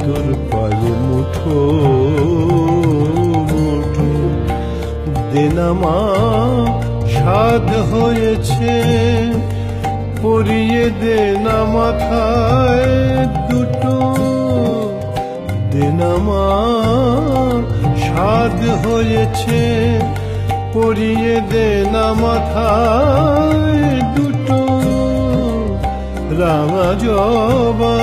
তোর পায়ের মুঠো মুঠো দেনামা সাধ হয়েছে পরিয়ে দেনা মাথায় দুটো দেনামা সাধ হয়েছে পরিয়ে দেনা মাথায় দুটো রাঙা জবা